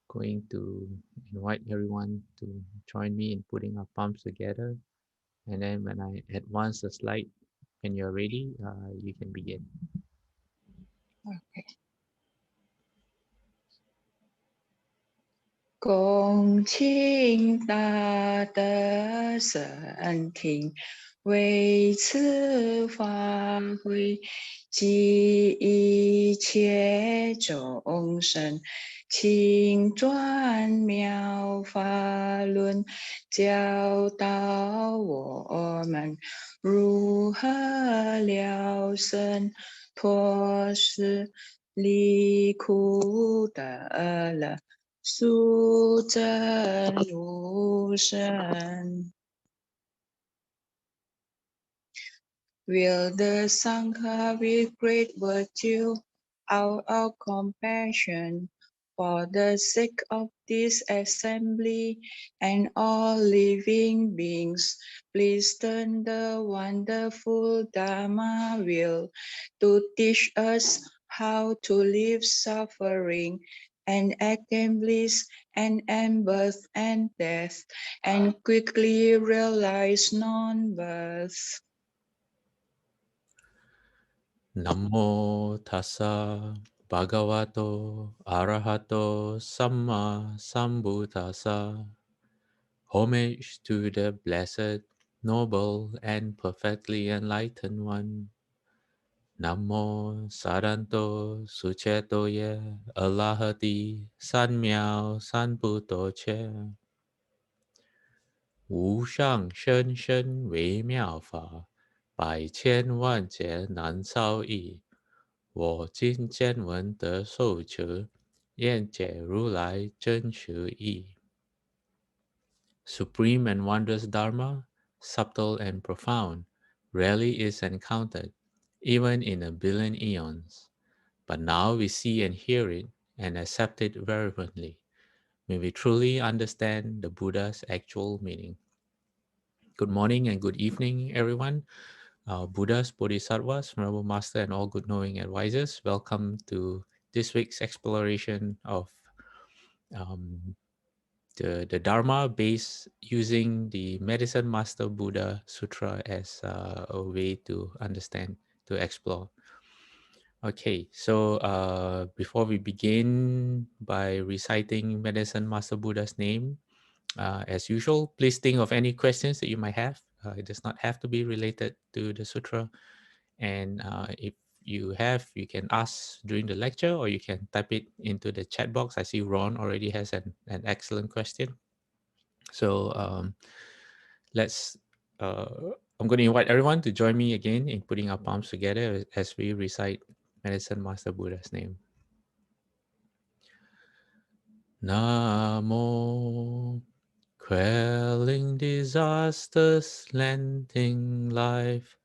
going to invite everyone to join me in putting our palms together. And then when I advance the slide, when you're ready, you can begin. 恭请大德圣听，为此发挥，济一切众生，请转妙法轮，教导我们如何了生，脱失离苦得乐。Will the Sangha with great virtue, out of compassion, for the sake of this assembly and all living beings, please turn the wonderful Dharma wheel to teach us how to live suffering and attain bliss and end birth and death, and quickly realize non-birth. Namo tassa bhagavato arahato samma sambuddhassa. Homage to the blessed, noble, and perfectly enlightened one. Namo saranto suchetoye alahati sanmiao sanputoche. 无上甚深微妙法，百千万劫难遭遇。我今见闻得受持，愿解如来真实义。 Supreme and wondrous Dharma, subtle and profound, rarely is encountered, even in a billion eons. But now we see and hear it and accept it reverently. May we truly understand the Buddha's actual meaning. Good morning and good evening, everyone. Buddhas, Bodhisattvas, Venerable Master, and all good knowing advisors, welcome to this week's exploration of um, the Dharma based using the Medicine Master Buddha Sutra as a way to understand, to explore. Okay, so before we begin by reciting Medicine Master Buddha's name, as usual, please think of any questions that you might have. It does not have to be related to the sutra. And if you have, you can ask during the lecture or you can type it into the chat box. I see Ron already has an excellent question. So let's, I'm going to invite everyone to join me again in putting our palms together as we recite Medicine Master Buddha's name. Namo, quelling disasters, lengthening life,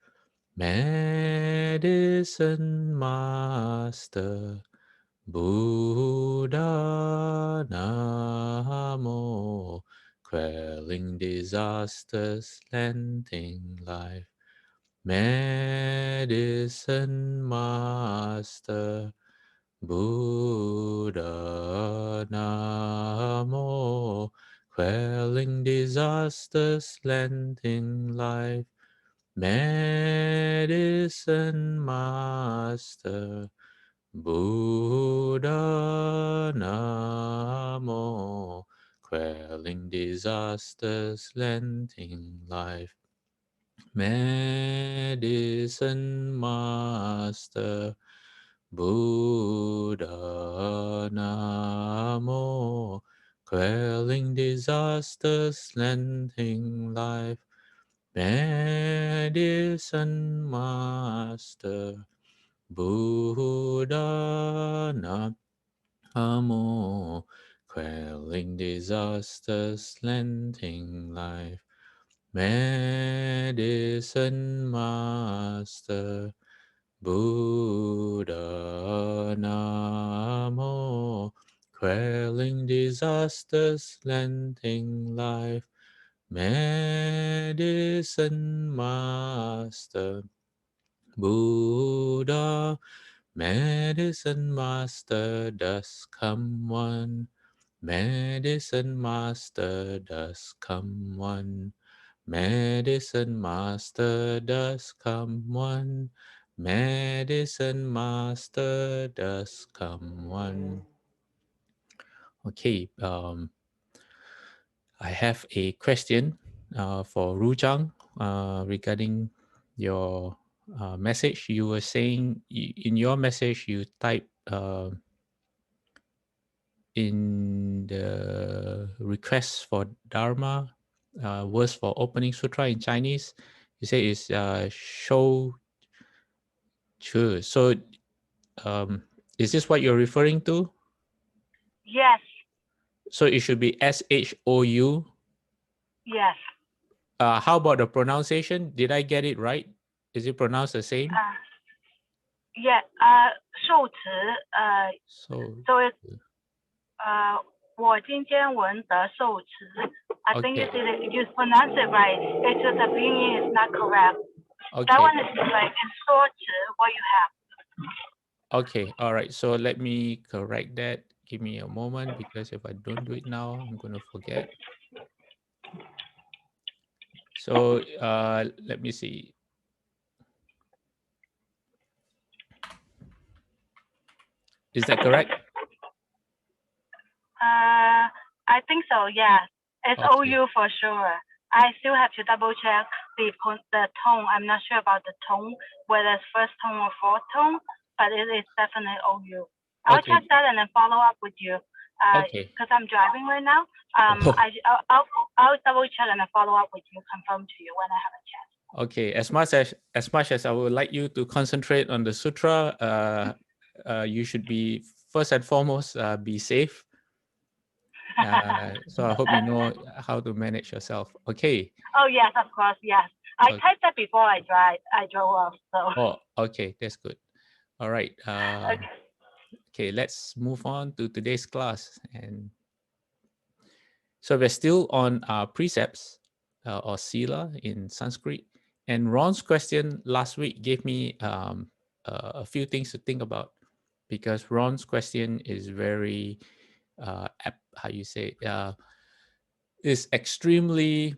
Medicine Master Buddha. Namo, quelling disasters, lengthening life, Medicine Master Buddha. Namo, quelling disasters, lengthening life, Medicine Master Buddha. Namo, quelling disasters, lengthening life, Medicine Master Buddha. Namo, quelling disasters, lengthening life, Medicine Master Buddha. Namo, quelling disasters, lengthening life, Medicine Master Buddha. Namo, quelling disasters, lengthening life, Medicine Master Buddha. Medicine Master does come one, Medicine master does come one. Medicine master does come one. Medicine master does come one. Okay, I have a question for Rujang regarding your message. You were saying in your message you type in the request for Dharma, words for opening sutra in Chinese. You say it's shou chu. So is this what you're referring to? Yes. So it should be shou. Yes. How about the pronunciation? Did I get it right? Is it pronounced the same? Yeah. 受持 so it's 我今天闻得受持 I think okay. you pronounce it right. It's just the pinyin is not correct. Okay. That one is like in 说持 what you have. Okay. All right. So let me correct that. Give me a moment because if I don't do it now, I'm going to forget. So let me see. Is that correct? I think so, yeah. It's Okay. OU for sure. I still have to double check the tone. I'm not sure about the tone, whether it's first tone or fourth tone, but it is definitely OU. I'll Okay. check that and then follow up with you. Okay. Because I'm driving right now. Oh. I'll double check and then follow up with you, confirm to you when I have a chance. Okay. As much as I would like you to concentrate on the sutra, you should be first and foremost be safe. So I hope you know how to manage yourself. Okay. Oh yes, of course, yes. I typed that before I drove off. So. Oh, okay, that's good. All right. Okay. Okay, let's move on to today's class. And so we're still on precepts or sila in Sanskrit. And Ron's question last week gave me a few things to think about because Ron's question is very, how you say, is extremely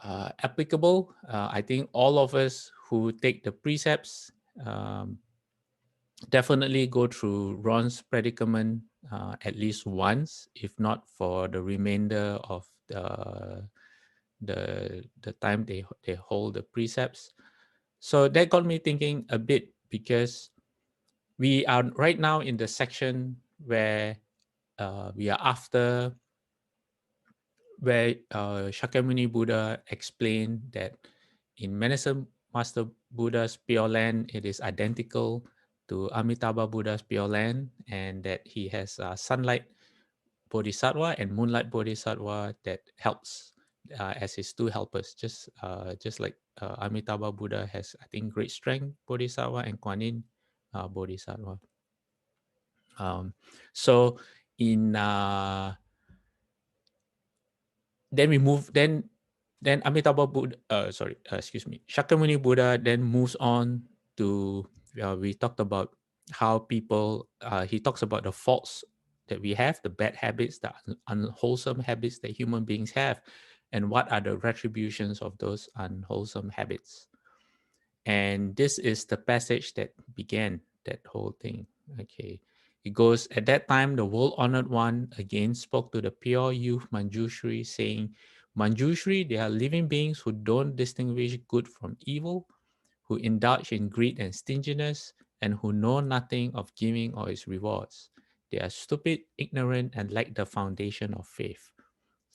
applicable. I think all of us who take the precepts definitely go through Ron's predicament at least once, if not for the remainder of the time they hold the precepts. So that got me thinking a bit because we are right now in the section where we are after where Shakyamuni Buddha explained that in Medicine Master Buddha's Pure Land, it is identical to Amitabha Buddha's Pure Land, and that he has sunlight Bodhisattva and moonlight Bodhisattva that helps as his two helpers, just like Amitabha Buddha has, I think, great strength Bodhisattva and Kuan Yin Bodhisattva. So in then we move then Amitabha Buddha excuse me, Shakyamuni Buddha then moves on to we talked about how people he talks about the faults that we have, the bad habits, the unwholesome habits that human beings have, and what are the retributions of those unwholesome habits. And this is the passage that began that whole thing. Okay. It goes, at that time, the world-honored one again spoke to the pure youth Manjushri, saying, Manjushri, they are living beings who don't distinguish good from evil, who indulge in greed and stinginess, and who know nothing of giving or its rewards. They are stupid, ignorant, and lack the foundation of faith.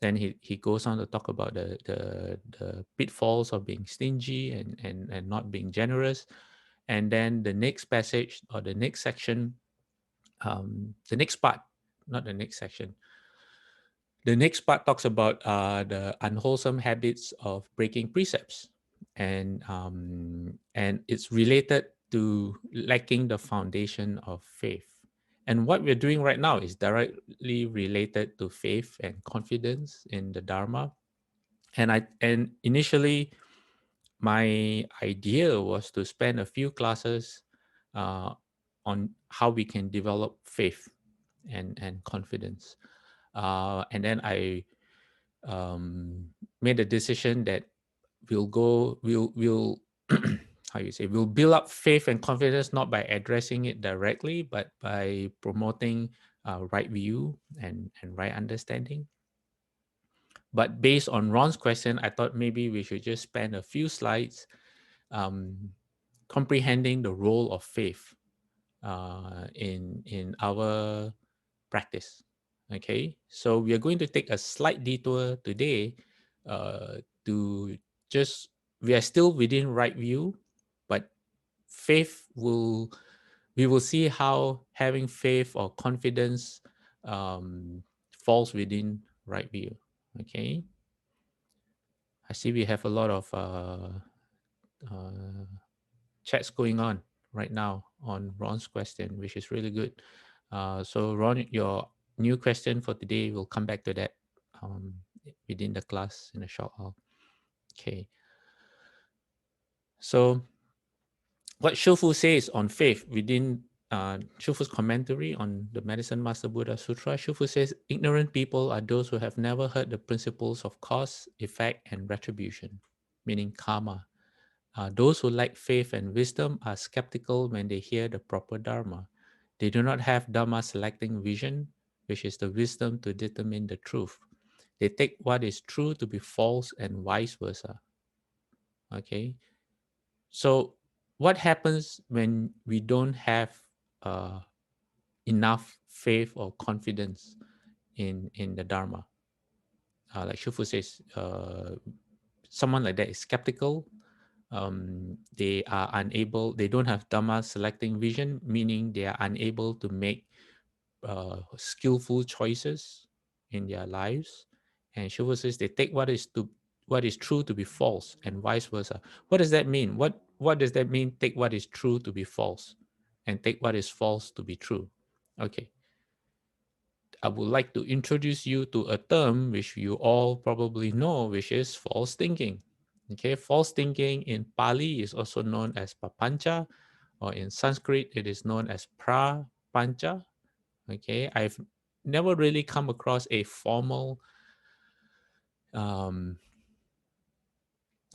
Then he goes on to talk about the pitfalls of being stingy and not being generous. And then the next passage or the next section, the next part, not the next section, the next part talks about the unwholesome habits of breaking precepts, and it's related to lacking the foundation of faith. And what we're doing right now is directly related to faith and confidence in the Dharma. And initially, my idea was to spend a few classes on how we can develop faith and confidence. And then I made a decision that we'll how you say, we'll build up faith and confidence not by addressing it directly, but by promoting right view and right understanding. But based on Ron's question, I thought maybe we should just spend a few slides um, comprehending the role of faith in our practice. Okay, so we are going to take a slight detour today to just, we are still within right view, but faith will, we will see how having faith or confidence falls within right view. Okay, I see we have a lot of uh, chats going on right now on Ron's question, which is really good. So Ron, your new question for today, we'll come back to that um, within the class in a short while. Okay. So what Shofu says on faith within Shufu's commentary on the Medicine Master Buddha Sutra, Shufu says, ignorant people are those who have never heard the principles of cause, effect, and retribution, meaning karma. Those who lack faith and wisdom are skeptical when they hear the proper Dharma. They do not have Dharma selecting vision, which is the wisdom to determine the truth. They take what is true to be false and vice versa. Okay. So, what happens when we don't have uh, enough faith or confidence in the Dharma? Like Shufu says, someone like that is skeptical. They are unable, they don't have Dhamma selecting vision, meaning they are unable to make skillful choices in their lives. And Shiva says they take what is true to be false and vice versa. What does that mean? What does that mean? Take what is true to be false and take what is false to be true. Okay. I would like to introduce you to a term which you all probably know, which is false thinking. Okay, false thinking in Pali is also known as papancha, or in Sanskrit it is known as prapancha. Okay, I've never really come across a formal um,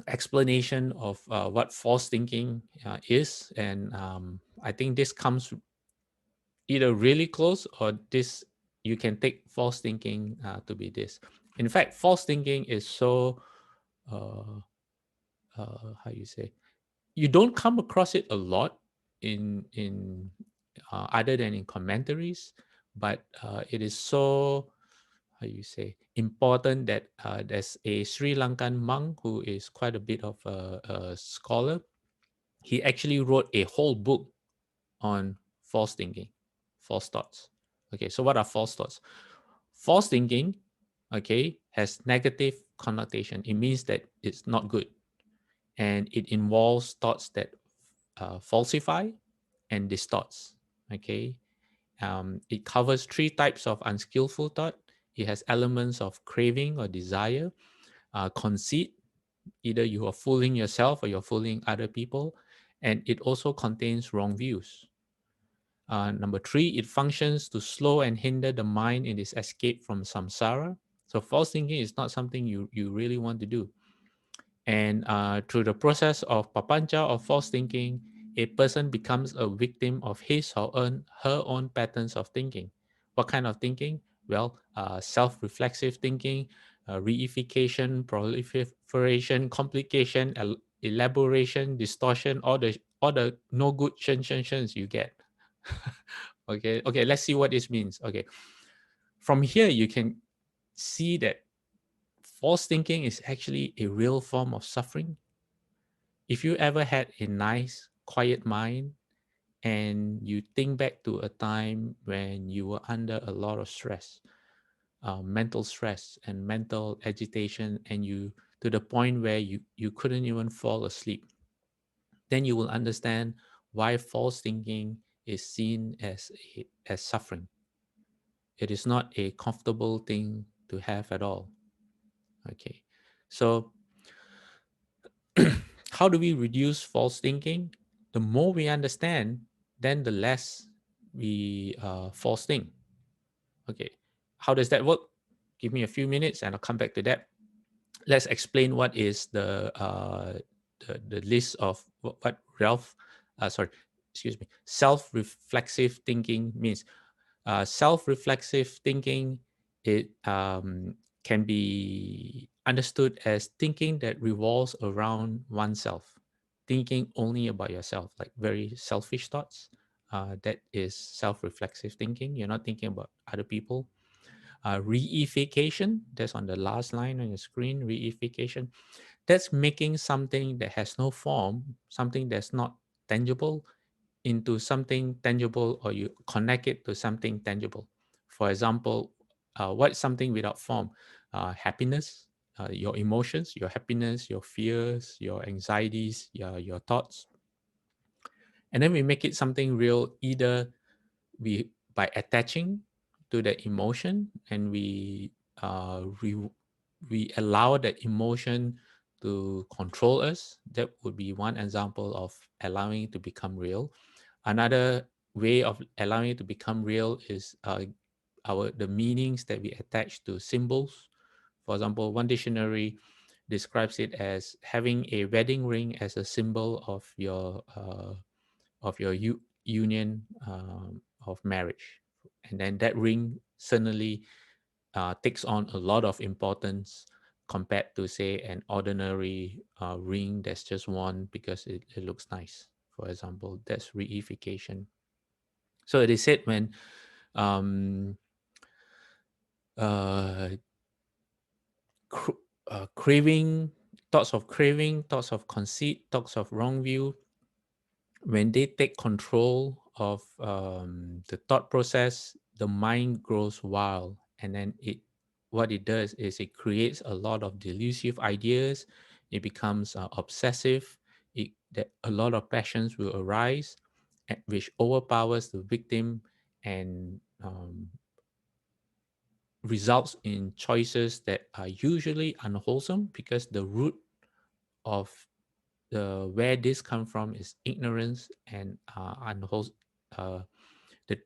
explanation of what false thinking is, and I think this comes either really close or this, you can take false thinking to be this. In fact, false thinking is so uh, how you say, you don't come across it a lot in other than in commentaries, but it is so, how you say, important that there's a Sri Lankan monk who is quite a bit of a scholar. He actually wrote a whole book on false thinking, false thoughts. Okay, so what are false thoughts? False thinking, okay, has negative connotation. It means that it's not good, and it involves thoughts that falsify and distorts. Okay, it covers three types of unskillful thought. It has elements of craving or desire, conceit, either you are fooling yourself or you're fooling other people, and it also contains wrong views. Number three, it functions to slow and hinder the mind in its escape from samsara. So false thinking is not something you really want to do. And through the process of papancha or false thinking, a person becomes a victim of his or her own patterns of thinking. What kind of thinking? Well, self-reflexive thinking, reification, proliferation, complication, elaboration, distortion, all the no good shens you get. Okay, let's see what this means. Okay, from here you can see that false thinking is actually a real form of suffering. If you ever had a nice, quiet mind and you think back to a time when you were under a lot of stress, mental stress and mental agitation, and you to the point where you couldn't even fall asleep, then you will understand why false thinking is seen as suffering. It is not a comfortable thing to have at all. Okay, so how do we reduce false thinking? The more we understand, then the less we false think. Okay, how does that work? Give me a few minutes and I'll come back to that. Let's explain what is the list of what Ralph, sorry, excuse me, self-reflexive thinking means. Self-reflexive thinking, it can be understood as thinking that revolves around oneself, thinking only about yourself, like very selfish thoughts. That is self-reflexive thinking. You're not thinking about other people. Reification, that's on the last line on your screen. Reification, that's making something that has no form, something that's not tangible, into something tangible, or you connect it to something tangible. For example, what's something without form? Happiness, your emotions, your happiness, your fears, your anxieties, your thoughts. And then we make it something real, either we by attaching to the emotion, and we allow that emotion to control us. That would be one example of allowing it to become real. Another way of allowing it to become real is the meanings that we attach to symbols. For example, one dictionary describes it as having a wedding ring as a symbol of your union, of marriage, and then that ring suddenly takes on a lot of importance compared to, say, an ordinary ring that's just worn because it looks nice. For example, that's reification. So it is said when um, uh, craving, thoughts of conceit, thoughts of wrong view, when they take control of the thought process, the mind grows wild, and then what it does is it creates a lot of delusive ideas. It becomes obsessive. That a lot of passions will arise, which overpowers the victim, and results in choices that are usually unwholesome, because the root of the where this come from is ignorance, and uh, the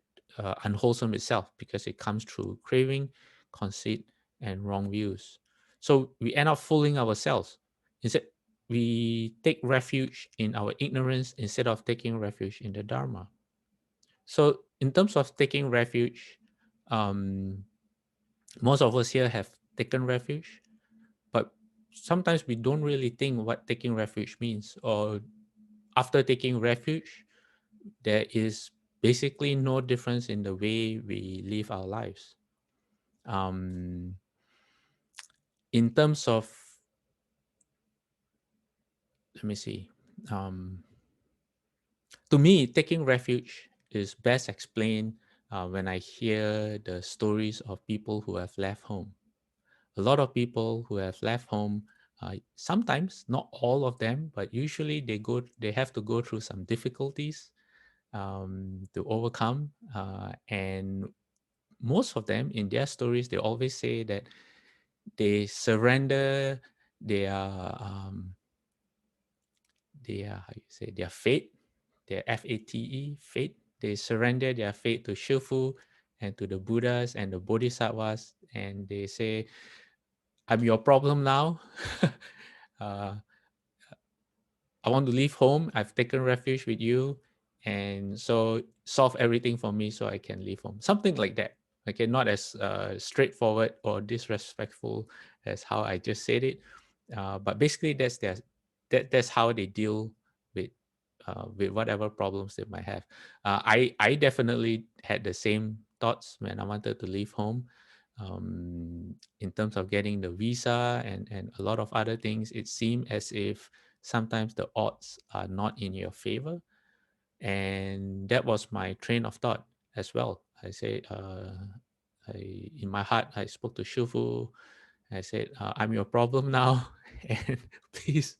unwholesome itself, because it comes through craving, conceit, and wrong views. So we end up fooling ourselves. Instead, we take refuge in our ignorance instead of taking refuge in the Dharma. So in terms of taking refuge, um, most of us here have taken refuge, but sometimes we don't really think what taking refuge means. Or after taking refuge, there is basically no difference in the way we live our lives. Um, in terms of, let me see, um, to me, taking refuge is best explained when I hear the stories of people who have left home. A lot of people who have left home, sometimes not all of them, but usually they have to go through some difficulties to overcome, and most of them in their stories, they always say that they surrender their how you say, their fate, their fate, fate. They surrender their fate to Shifu and to the Buddhas and the Bodhisattvas, and they say, "I'm your problem now." uh, I want to leave home. I've taken refuge with you. And so solve everything for me so I can leave home. Something like that. Okay, not as straightforward or disrespectful as how I just said it. But basically that's how they deal with whatever problems they might have. I definitely had the same thoughts when I wanted to leave home. In terms of getting the visa and a lot of other things, it seemed as if sometimes the odds are not in your favor. And that was my train of thought as well. I said, in my heart, I spoke to Shufu. I said, I'm your problem now. And please,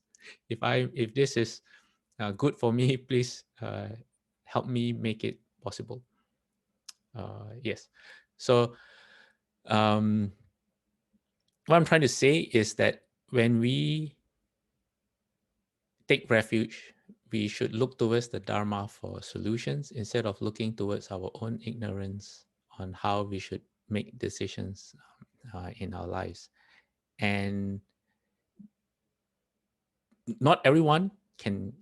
if this is good for me, please help me make it possible. Yes. So um, what I'm trying to say is that when we take refuge, we should look towards the Dharma for solutions instead of looking towards our own ignorance on how we should make decisions in our lives. And not everyone can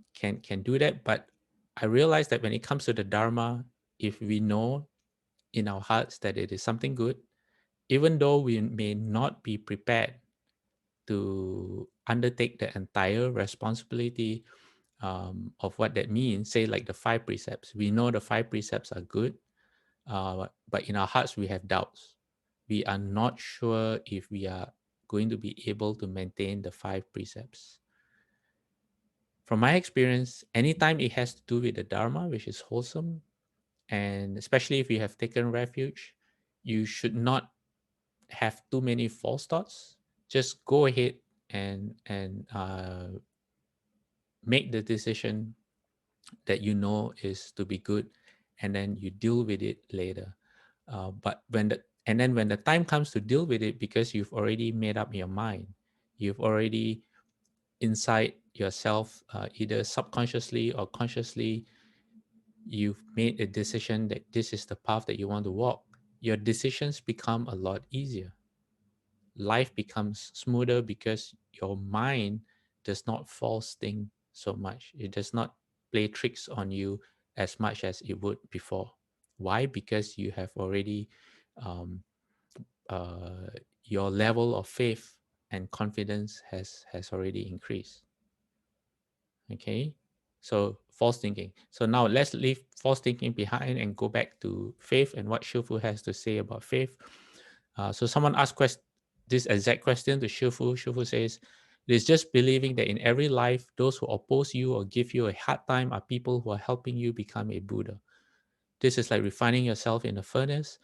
do that, but I realize that when it comes to the Dharma, if we know in our hearts that it is something good, even though we may not be prepared to undertake the entire responsibility of what that means, say like the 5 precepts, we know the 5 precepts are good, but in our hearts we have doubts. We are not sure if we are going to be able to maintain the 5 precepts. From my experience, anytime it has to do with the Dharma, which is wholesome, and especially if you have taken refuge, you should not have too many false thoughts. Just go ahead and make the decision that you know is to be good, and then you deal with it later. But when the time comes to deal with it, because you've already made up your mind, you've already inside yourself, either subconsciously or consciously, you've made a decision that this is the path that you want to walk. Your decisions become a lot easier. Life becomes smoother because your mind does not false think so much. It does not play tricks on you as much as it would before. Why? Because you have already um, uh, your level of faith and confidence has already increased. Okay, so false thinking. So now let's leave false thinking behind and go back to faith and what Shifu has to say about faith. So someone asked this exact question to Shifu. Shifu says, "It is just believing that in every life, those who oppose you or give you a hard time are people who are helping you become a Buddha. This is like refining yourself in a furnace.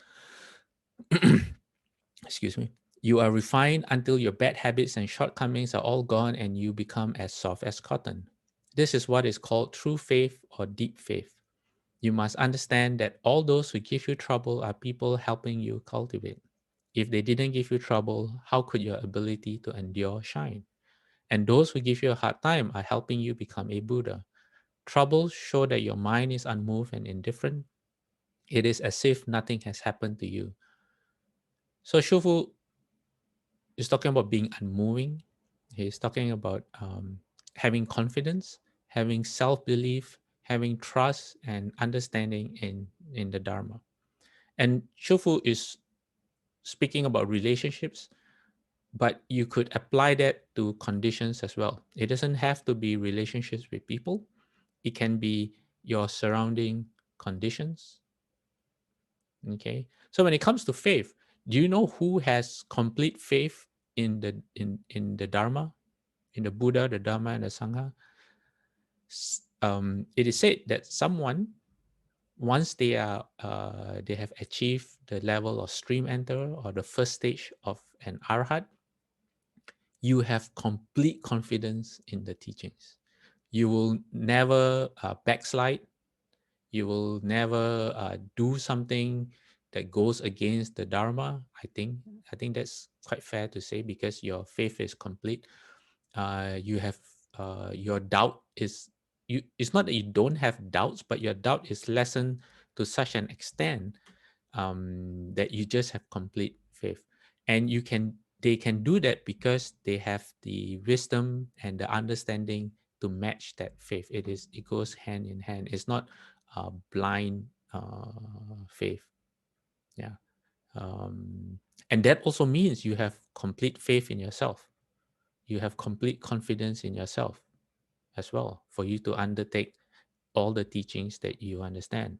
Excuse me. You are refined until your bad habits and shortcomings are all gone and you become as soft as cotton. This is what is called true faith or deep faith. You must understand that all those who give you trouble are people helping you cultivate. If they didn't give you trouble, how could your ability to endure shine? And those who give you a hard time are helping you become a Buddha. Troubles show that your mind is unmoved and indifferent. It is as if nothing has happened to you." So Shufu is talking about being unmoving. He's talking about having confidence, having self-belief, having trust and understanding in the Dharma. And Shufu is speaking about relationships, but you could apply that to conditions as well. It doesn't have to be relationships with people. It can be your surrounding conditions. Okay. So when it comes to faith, do you know who has complete faith in the Dharma, in the Buddha, the Dharma, and the Sangha? It is said that someone, once they have achieved the level of stream enter or the first stage of an arhat, you have complete confidence in the teachings. You will never backslide. You will never do something that goes against the Dharma. I think that's quite fair to say, because your faith is complete. You have your doubt is you. It's not that you don't have doubts, but your doubt is lessened to such an extent that you just have complete faith, and they can do that because they have the wisdom and the understanding to match that faith. It goes hand in hand. It's not blind faith. Yeah. And that also means you have complete faith in yourself. You have complete confidence in yourself as well, for you to undertake all the teachings that you understand,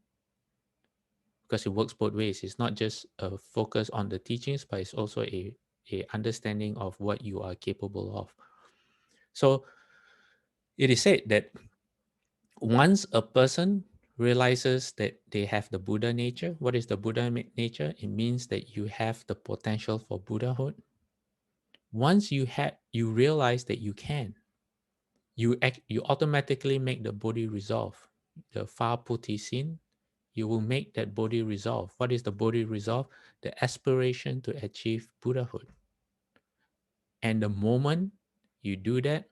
because it works both ways. It's not just a focus on the teachings, but it's also a understanding of what you are capable of. So it is said that once a person realizes that they have the Buddha nature, what is the Buddha nature? It means that you have the potential for Buddhahood. Once you realize that you can, you automatically make the Bodhi resolve, the Fa Puti sin. You will make that Bodhi resolve. What is the Bodhi resolve? The aspiration to achieve Buddhahood. And the moment you do that,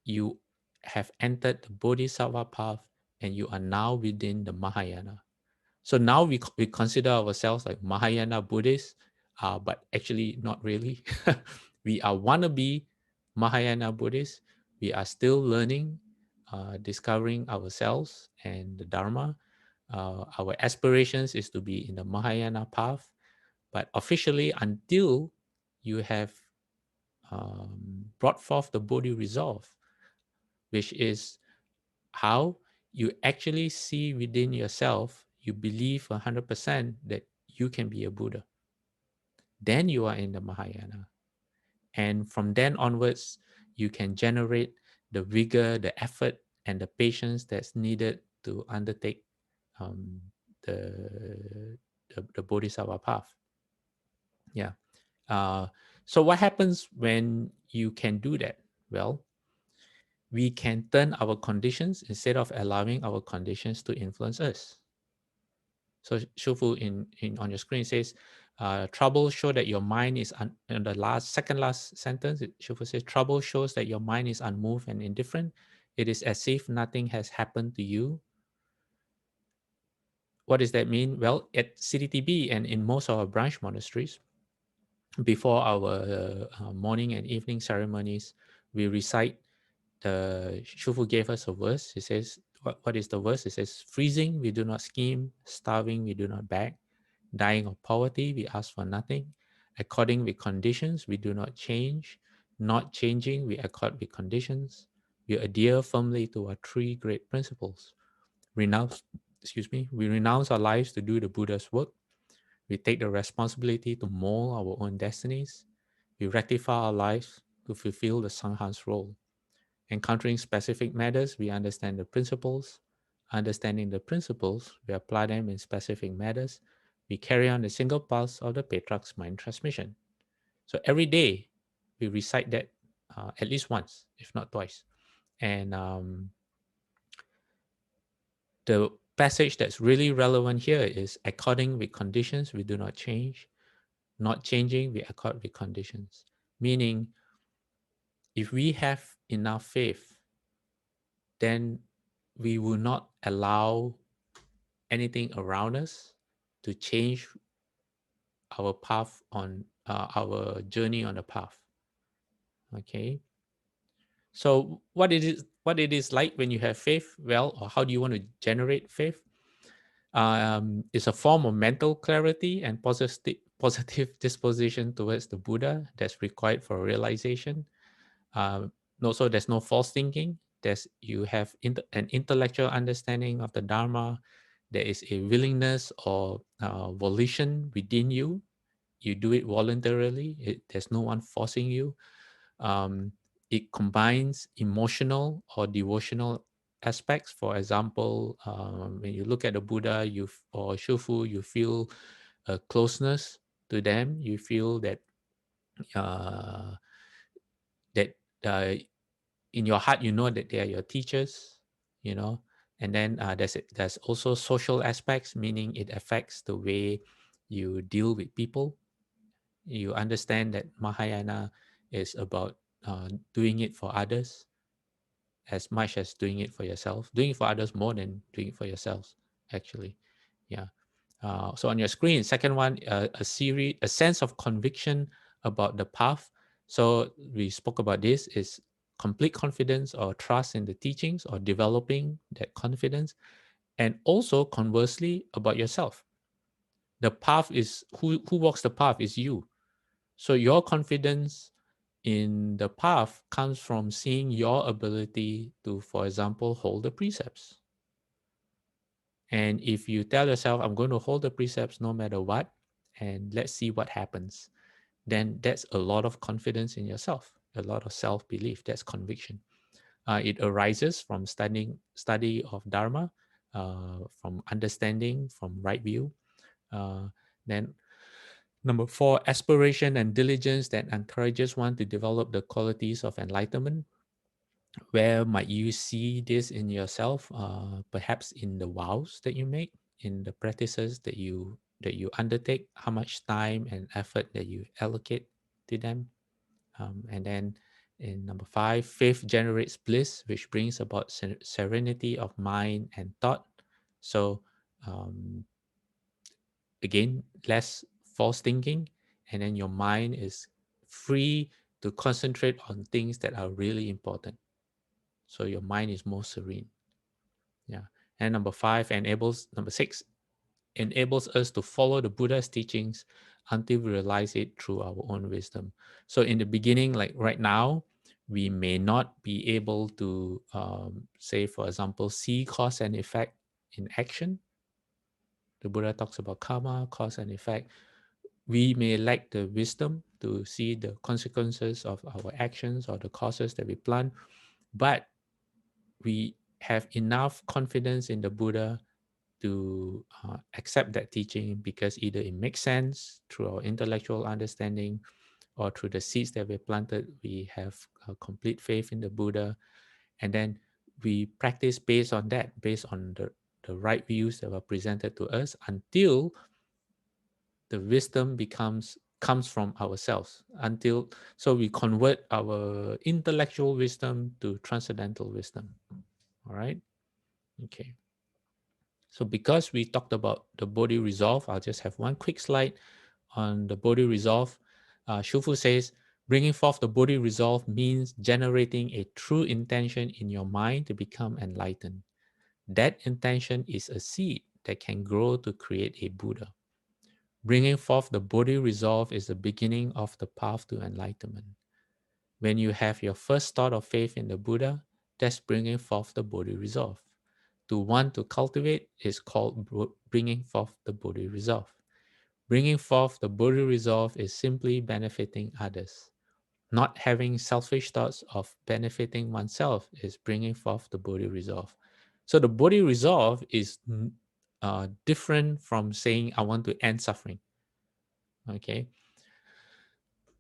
you have entered the Bodhisattva path and you are now within the Mahayana. So now we consider ourselves like Mahayana Buddhists, but actually not really. We are wannabe Mahayana Buddhists. We are still learning, discovering ourselves and the Dharma. Our aspirations is to be in the Mahayana path, but officially until you have brought forth the Bodhi resolve, which is how you actually see within yourself, you believe 100% that you can be a Buddha. Then you are in the Mahayana. And from then onwards, you can generate the vigor, the effort, and the patience that's needed to undertake um, the Bodhisattva path. Yeah. So what happens when you can do that? Well, we can turn our conditions instead of allowing our conditions to influence us. So Shufu in on your screen says, trouble show that your mind is in the second last sentence. Shufu says, trouble shows that your mind is unmoved and indifferent. It is as if nothing has happened to you. What does that mean? Well, at CDTB and in most of our branch monasteries, before our morning and evening ceremonies, we recite the Shufu gave us a verse. He says, what is the verse? It says, freezing, we do not scheme, starving, we do not beg, dying of poverty, we ask for nothing, according with conditions, we do not change, not changing, we accord with conditions, we adhere firmly to our three great principles. Renounce, we renounce our lives to do the Buddha's work. We take the responsibility to mold our own destinies. We rectify our lives to fulfill the Sangha's role. Encountering specific matters, we understand the principles. Understanding the principles, we apply them in specific matters. We carry on the single path of the Petrarch's mind transmission. So every day, we recite that at least once, if not twice. And the passage that's really relevant here is according with conditions, we do not change. Not changing, we accord with conditions. Meaning, if we have enough faith, then we will not allow anything around us to change our path on our journey on the path. Okay. So what it is like when you have faith? Well, or how do you want to generate faith? It's a form of mental clarity and positive disposition towards the Buddha that's required for realization. Also, there's no false thinking. You have an intellectual understanding of the Dharma. There is a willingness or volition within you. You do it voluntarily. There's no one forcing you. Um, it combines emotional or devotional aspects. For example, when you look at the Buddha or Shufu, you feel a closeness to them. You feel that uh, that uh, in your heart, you know that they are your teachers, you know. And then there's also social aspects, meaning it affects the way you deal with people. You understand that Mahayana is about doing it for others as much as doing it for yourself, doing it for others more than doing it for yourselves, actually. Yeah. So on your screen, second one, a sense of conviction about the path. So we spoke about this is complete confidence or trust in the teachings or developing that confidence. And also conversely about yourself. The path is who walks the path is you. So your confidence in the path comes from seeing your ability to, for example, hold the precepts. And if you tell yourself, I'm going to hold the precepts no matter what, and let's see what happens, then that's a lot of confidence in yourself, a lot of self-belief. That's conviction. It arises from study of Dharma, from understanding, from right view. Then number 4, aspiration and diligence that encourages one to develop the qualities of enlightenment. Where might you see this in yourself? Perhaps in the vows that you make, in the practices that you undertake, how much time and effort that you allocate to them. And then in number 5, faith generates bliss, which brings about serenity of mind and thought. So again, less false thinking, and then your mind is free to concentrate on things that are really important. So your mind is more serene. Yeah. And number six enables us to follow the Buddha's teachings until we realize it through our own wisdom. So in the beginning, like right now, we may not be able to, say, for example, see cause and effect in action. The Buddha talks about karma, cause and effect. We may lack the wisdom to see the consequences of our actions or the causes that we plant, but we have enough confidence in the Buddha to accept that teaching because either it makes sense through our intellectual understanding or through the seeds that we planted. We have a complete faith in the Buddha, and then we practice based on that, based on the right views that were presented to us until the wisdom comes from ourselves, until so we convert our intellectual wisdom to transcendental wisdom. All right. Okay. So because we talked about the Bodhi resolve, I'll just have one quick slide on the Bodhi resolve. Shufu says, bringing forth the Bodhi resolve means generating a true intention in your mind to become enlightened. That intention is a seed that can grow to create a Buddha. Bringing forth the Bodhi resolve is the beginning of the path to enlightenment. When you have your first thought of faith in the Buddha, that's bringing forth the Bodhi resolve. To want to cultivate is called bringing forth the Bodhi resolve. Bringing forth the Bodhi resolve is simply benefiting others. Not having selfish thoughts of benefiting oneself is bringing forth the Bodhi resolve. So the Bodhi resolve is different from saying, I want to end suffering. Okay.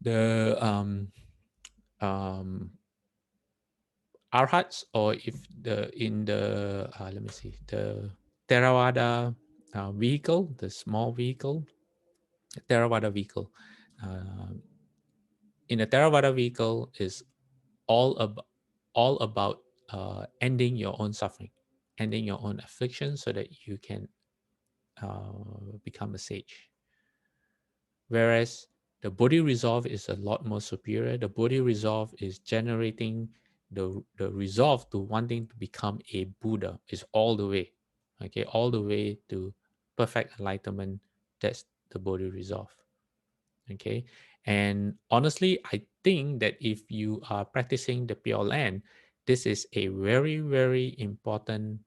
The arhats, or if the in the let me see, the Theravada vehicle, the small vehicle, Theravada vehicle. Uh, in a Theravada vehicle is all about ending your own suffering, ending your own affliction, so that you can become a sage. Whereas the Bodhi resolve is a lot more superior. The Bodhi resolve is generating the resolve to wanting to become a Buddha, is all the way, okay, all the way to perfect enlightenment. That's the Bodhi resolve. Okay. And honestly, I think that if you are practicing the Pure Land, this is a very, very important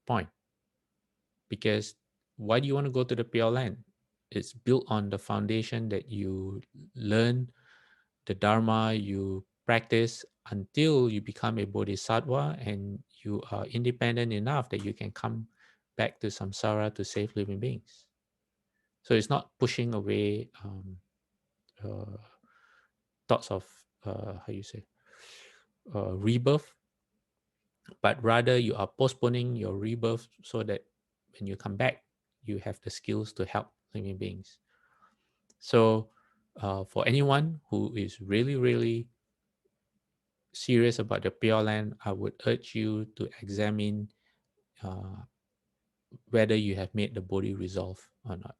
point, because why do you want to go to the Pure Land? It's built on the foundation that you learn the Dharma, you practice until you become a Bodhisattva and you are independent enough that you can come back to samsara to save living beings. So it's not pushing away uh, thoughts of how you say rebirth, but rather you are postponing your rebirth so that when you come back, you have the skills to help living beings. So for anyone who is really, really serious about the Pure Land, I would urge you to examine uh, whether you have made the Bodhi resolve or not.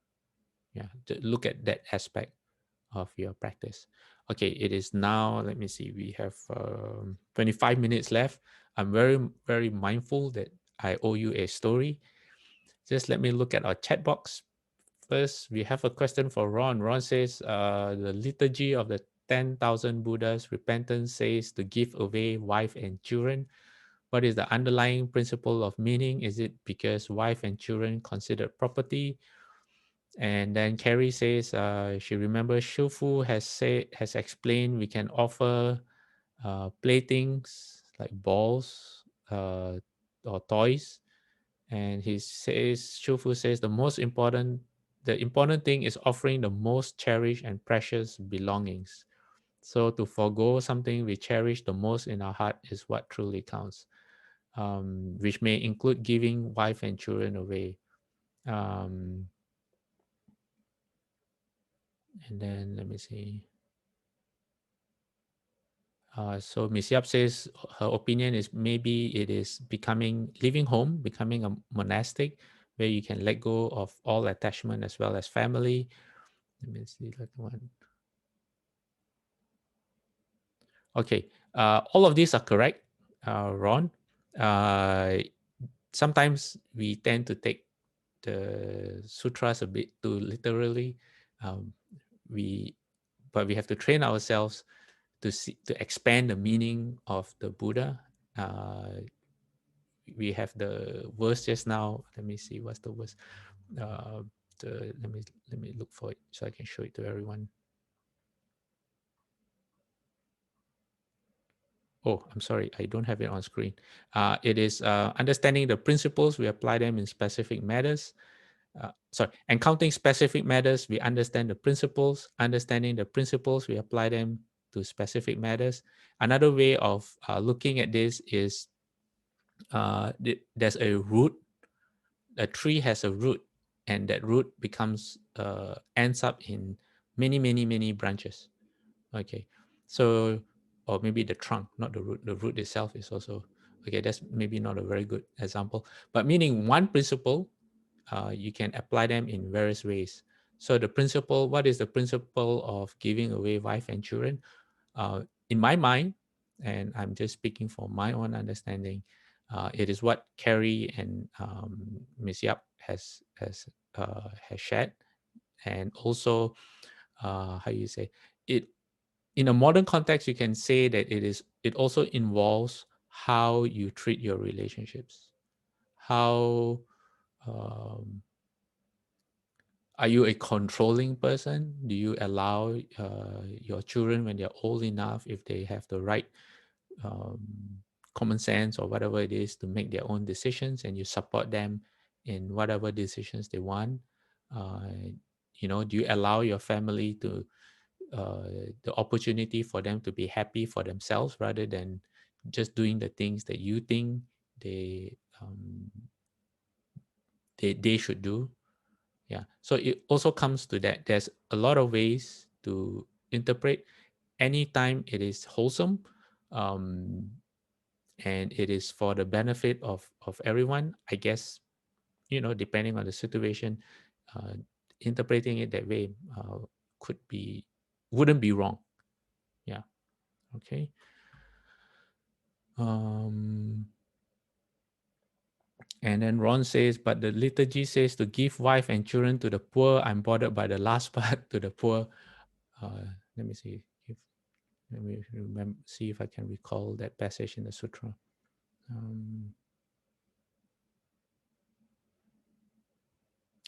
Yeah, to look at that aspect of your practice. Okay, it is now, let me see, we have 25 minutes left. I'm very, very mindful that I owe you a story. Just let me look at our chat box. First, we have a question for Ron. Ron says, the liturgy of the 10,000 Buddhas, repentance says to give away wife and children. What is the underlying principle of meaning? Is it because wife and children considered property? And then Carrie says she remembers Shufu has explained we can offer playthings like balls or toys, and he says Shufu says the important thing is offering the most cherished and precious belongings. So to forego something we cherish the most in our heart is what truly counts, which may include giving wife and children away. Um, and then let me see. So Miss Yap says her opinion is maybe it is becoming living home, becoming a monastic, where you can let go of all attachment as well as family. Let me see that one. Okay, all of these are correct, Ron. Sometimes we tend to take the sutras a bit too literally. Um, but we have to train ourselves to expand the meaning of the Buddha. We have the verse just now. Let me see what's the verse. Uh, let me look for it so I can show it to everyone. Oh, I'm sorry, I don't have it on screen. It is understanding the principles, we apply them in specific matters. Encountering specific matters, we understand the principles. Understanding the principles, we apply them to specific matters. Another way of looking at this is there's a root. A tree has a root, and that root becomes ends up in many branches. Okay, so, or maybe the trunk, not the root. The root itself is also okay. That's maybe not a very good example, but meaning one principle, you can apply them in various ways. So the principle, what is the principle of giving away wife and children? In my mind, and I'm just speaking from my own understanding, it is what Carrie and Ms. Yap has shared, and also how you say it in a modern context. You can say that it also involves how you treat your relationships. How are you a controlling person? Do you allow your children when they're old enough, if they have the right um, common sense or whatever it is, to make their own decisions, and you support them in whatever decisions they want? Do you allow your family to the opportunity for them to be happy for themselves, rather than just doing the things that you think they um, they should do? Yeah, so it also comes to that. There's a lot of ways to interpret. Anytime it is wholesome, um, and it is for the benefit of everyone, I guess, depending on the situation, uh, interpreting it that way could be wouldn't be wrong. Yeah. Okay. um And then Ron says, but the liturgy says to give wife and children to the poor. I'm bothered by the last part, to the poor. Let me see. Let me remember, see if I can recall that passage in the sutra.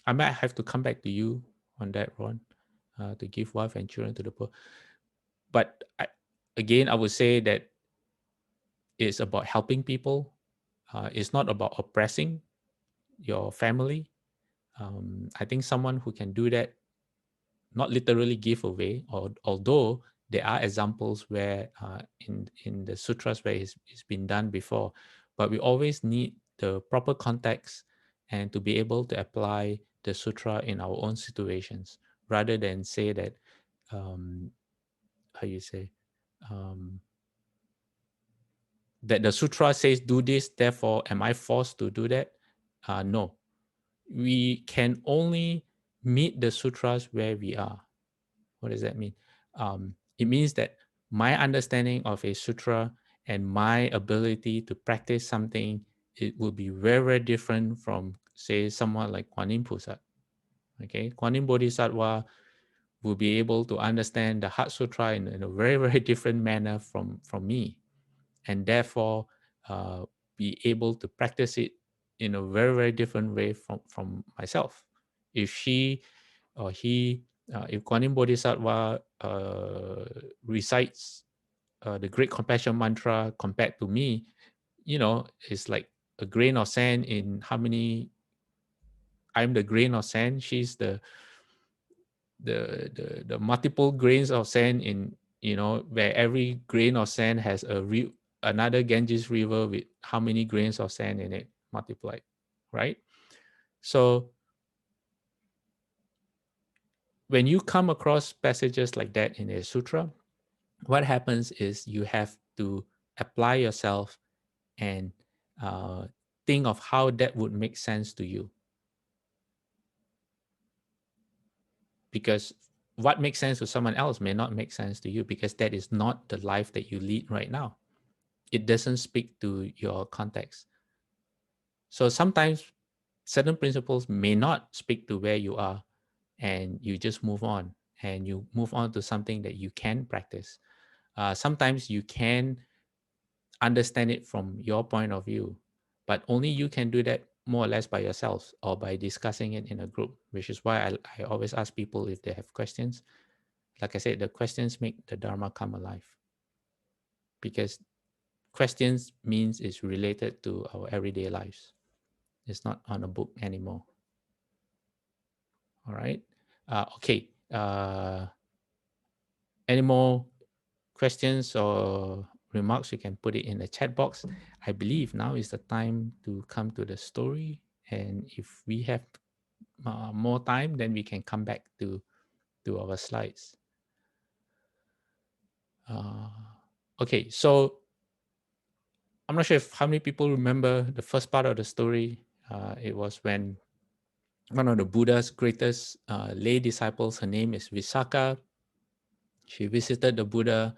I might have to come back to you on that, Ron, to give wife and children to the poor. But again, I would say that it's about helping people. It's not about oppressing your family. I think someone who can do that, not literally give away, or although there are examples where in the sutras where it's been done before, but we always need the proper context and to be able to apply the sutra in our own situations, rather than say that how you say that the sutra says do this, therefore am I forced to do that? No, we can only meet the sutras where we are. What does that mean? It means that my understanding of a sutra and my ability to practice something, it will be very, very different from, say, someone like Kuan Yin Pusa. Okay, Kuan Yin Bodhisattva will be able to understand the Heart Sutra in a very, very different manner from me, and therefore be able to practice it in a very, very different way from myself. If she or he, if Kuan Yin Bodhisattva recites the Great Compassion Mantra compared to me, it's like a grain of sand in how many. I'm the grain of sand. She's the multiple grains of sand in, where every grain of sand has another Ganges river with how many grains of sand in it multiplied, right? So when you come across passages like that in a sutra, what happens is you have to apply yourself and think of how that would make sense to you. because what makes sense to someone else may not make sense to you, because that is not the life that you lead right now. It doesn't speak to your context. So sometimes certain principles may not speak to where you are, and you just move on, and you move on to something that you can practice. Sometimes you can understand it from your point of view, but only you can do that more or less by yourselves or by discussing it in a group, which is why I always ask people if they have questions. Like I said, the questions make the Dharma come alive, because questions means it's related to our everyday lives. It's not on a book anymore. All right. Okay. Any more questions or remarks? You can put it in the chat box. I believe now is the time to come to the story. And if we have more time, then we can come back to our slides. Okay, so I'm not sure if how many people remember the first part of the story. It was when one of the Buddha's greatest lay disciples, her name is Visakha. She visited the Buddha,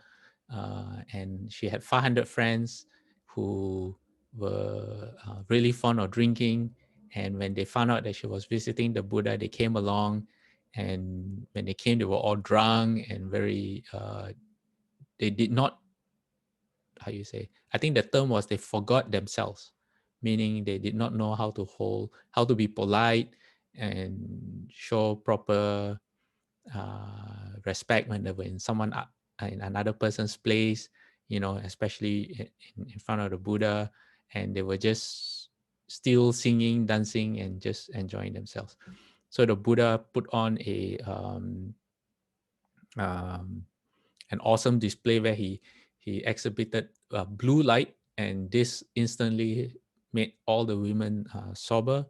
and she had 500 friends who were really fond of drinking. And when they found out that she was visiting the Buddha, they came along. And when they came, they were all drunk and very, they did not, how you say, I think the term was they forgot themselves, meaning they did not know how to hold, how to be polite and show proper respect when they were in someone in another person's place, especially in front of the Buddha, and they were just still singing, dancing, and just enjoying themselves. So the Buddha put on an awesome display where he exhibited blue light, and this instantly made all the women sober.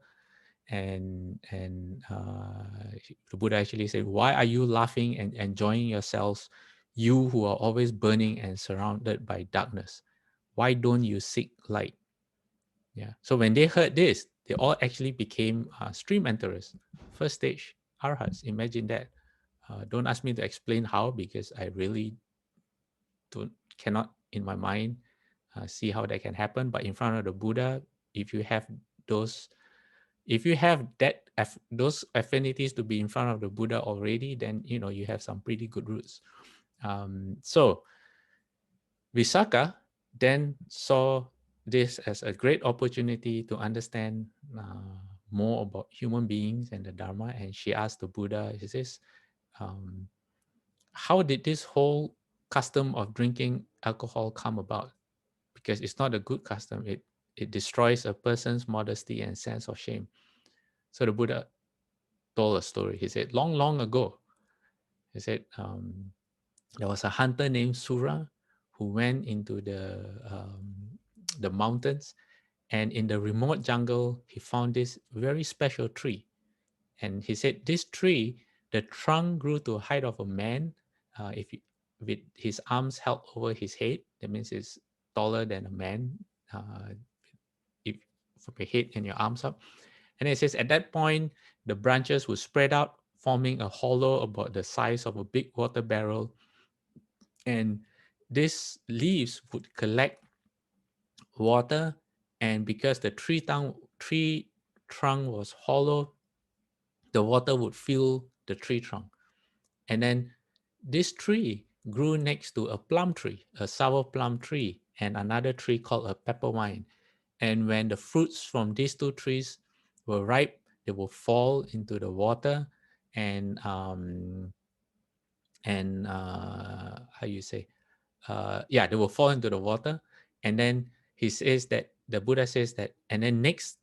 And the Buddha actually said, "Why are you laughing and enjoying yourselves, you who are always burning and surrounded by darkness? Why don't you seek light?" Yeah. So when they heard this, they all actually became stream enterers, first stage arhats. Imagine that. Don't ask me to explain how, because I really cannot in my mind see how that can happen. But in front of the Buddha, if you have those if you have those affinities to be in front of the Buddha already, then you have some pretty good roots. So Visakha then saw this as a great opportunity to understand more about human beings and the Dharma, and she asked the Buddha, she says, how did this whole custom of drinking alcohol come about? Because it's not a good custom. It destroys a person's modesty and sense of shame. So the Buddha told a story. He said, long, long ago, he said, there was a hunter named Sura who went into the mountains, and in the remote jungle, he found this very special tree. And he said, this tree, the trunk grew to a height of a man, with his arms held over his head. That means it's taller than a man, if from your head and your arms up. And it says, at that point, the branches would spread out, forming a hollow about the size of a big water barrel. And these leaves would collect water. And because the tree trunk was hollow, the water would fill the tree trunk. And then this tree grew next to a plum tree, a sour plum tree, and another tree called a pepper vine. And when the fruits from these two trees were ripe, they will fall into the water, and how you say, yeah, they will fall into the water. And then he says that the Buddha says that, and then next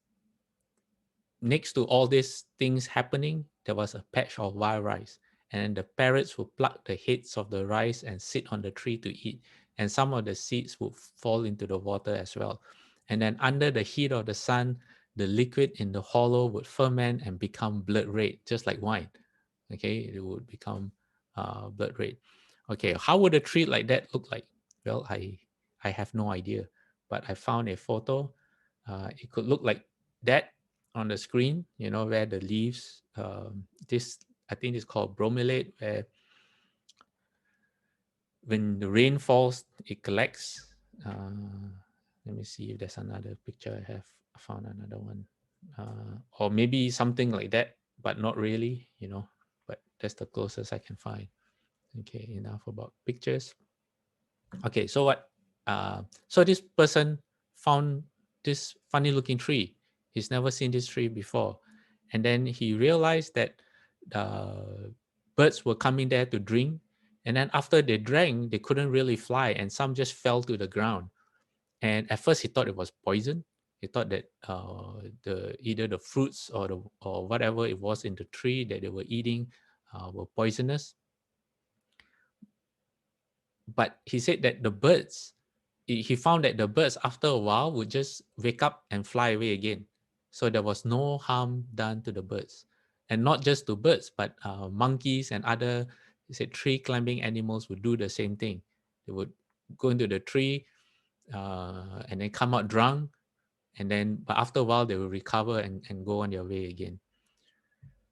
to all these things happening, there was a patch of wild rice. And the parrots would pluck the heads of the rice and sit on the tree to eat. And some of the seeds would fall into the water as well. And then under the heat of the sun, the liquid in the hollow would ferment and become blood red, just like wine. Okay, it would become blood red. Okay, how would a tree like that look like? Well, I have no idea, but I found a photo. It could look like that on the screen, where the leaves, this I think it's called bromelate, where when the rain falls, it collects. Let me see if there's another picture I have. I found another one. Or maybe something like that, but not really, but that's the closest I can find. Okay, enough about pictures. Okay, so what? So this person found this funny looking tree. He's never seen this tree before. And then he realized that birds were coming there to drink. And then after they drank, they couldn't really fly, and some just fell to the ground. And at first, he thought it was poison. He thought that either the fruits or whatever it was in the tree that they were eating were poisonous. But he said that the birds, he found that the birds after a while would just wake up and fly away again. So there was no harm done to the birds. And not just to birds, but monkeys and other, he said, tree climbing animals would do the same thing. They would go into the tree and then come out drunk. And then, but after a while, they will recover and go on their way again.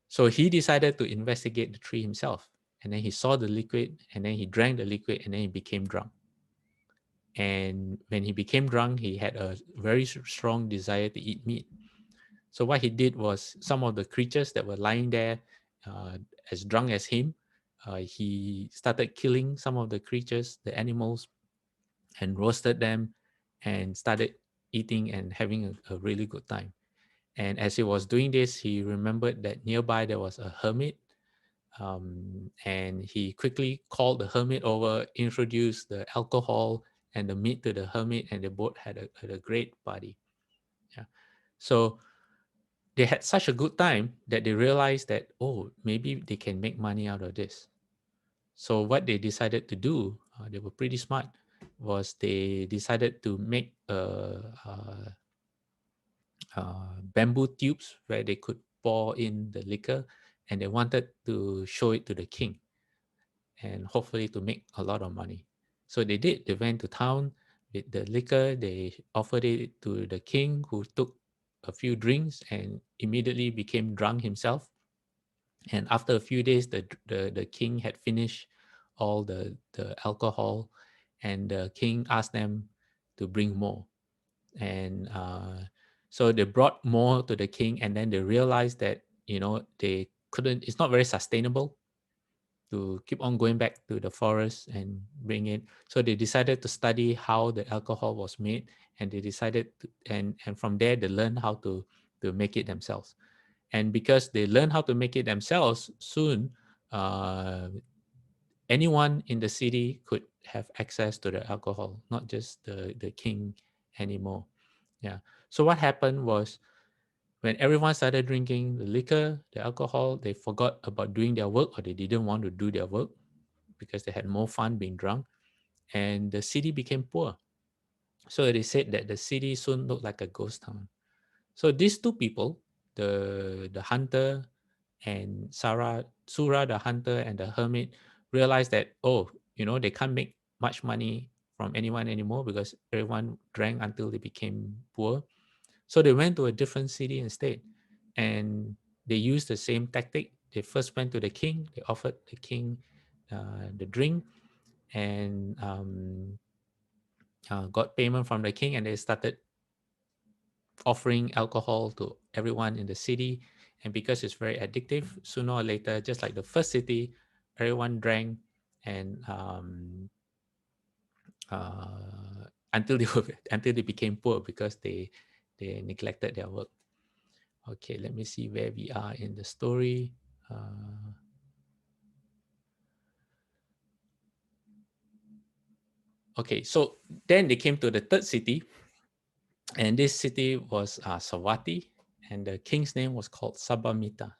So he decided to investigate the tree himself. And then he saw the liquid, and then he drank the liquid, and then he became drunk. And when he became drunk, he had a very strong desire to eat meat. So what he did was, some of the creatures that were lying there, uh, as drunk as him, he started killing some of the creatures, the animals, and roasted them, and started eating and having a really good time. And as he was doing this, he remembered that nearby there was a hermit, and he quickly called the hermit over, introduced the alcohol and the meat to the hermit, and they both had a great party. Yeah. So they had such a good time that they realized that, oh, maybe they can make money out of this. So what they decided to do, they were pretty smart, was they decided to make bamboo tubes where they could pour in the liquor, and they wanted to show it to the king and hopefully to make a lot of money. So they did. They went to town with the liquor. They offered it to the king, who took a few drinks and immediately became drunk himself. And after a few days, the king had finished all the alcohol, and the king asked them to bring more. And so they brought more to the king, and then they realized that, they couldn't, it's not very sustainable to keep on going back to the forest and bring it. So they decided to study how the alcohol was made, and they decided to, and from there they learned how to make it themselves. And because they learned how to make it themselves, soon uh, anyone in the city could have access to the alcohol, not just the king anymore. Yeah. So what happened was, when everyone started drinking the liquor, the alcohol, they forgot about doing their work, or they didn't want to do their work because they had more fun being drunk, and the city became poor. So they said that the city soon looked like a ghost town. So these two people, the hunter and Sura the hunter and the hermit, realized that, oh, they can't make much money from anyone anymore because everyone drank until they became poor. So they went to a different city instead, and they used the same tactic. They first went to the king. They offered the king the drink, and got payment from the king, and they started offering alcohol to everyone in the city. And because it's very addictive, sooner or later, just like the first city, everyone drank, and until they until they became poor because they neglected their work. Okay, let me see where we are in the story. Okay, so then they came to the third city, and this city was Sawati, and the king's name was called Sabamita.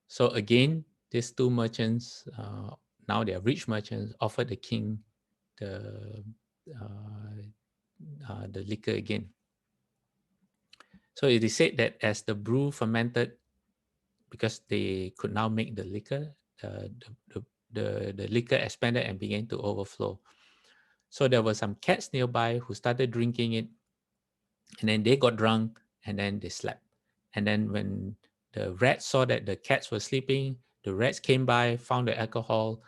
So again, these two merchants, now they are rich merchants, offered the king the the liquor again. So it is said that as the brew fermented, because they could now make the liquor, the liquor expanded and began to overflow. So there were some cats nearby who started drinking it, and then they got drunk, and then they slept. And then when the rats saw that the cats were sleeping, the rats came by, found the alcohol,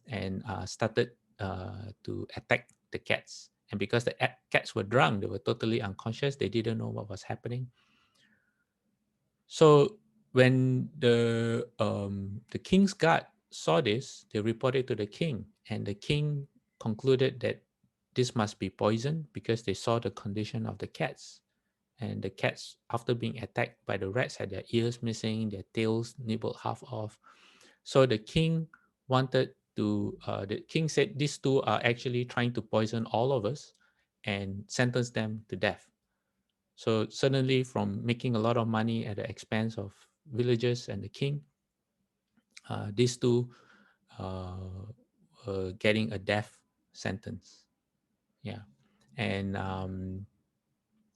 and started to attack the cats. And because the cats were drunk, they were totally unconscious. They didn't know what was happening. So when the king's guard saw this, they reported to the king, and the king concluded that this must be poison because they saw the condition of the cats. And the cats, after being attacked by the rats, had their ears missing, their tails nibbled half off. So the king wanted to, the king said these two are actually trying to poison all of us and sentence them to death. So suddenly, from making a lot of money at the expense of villagers and the king, these two were getting a death sentence. Yeah. And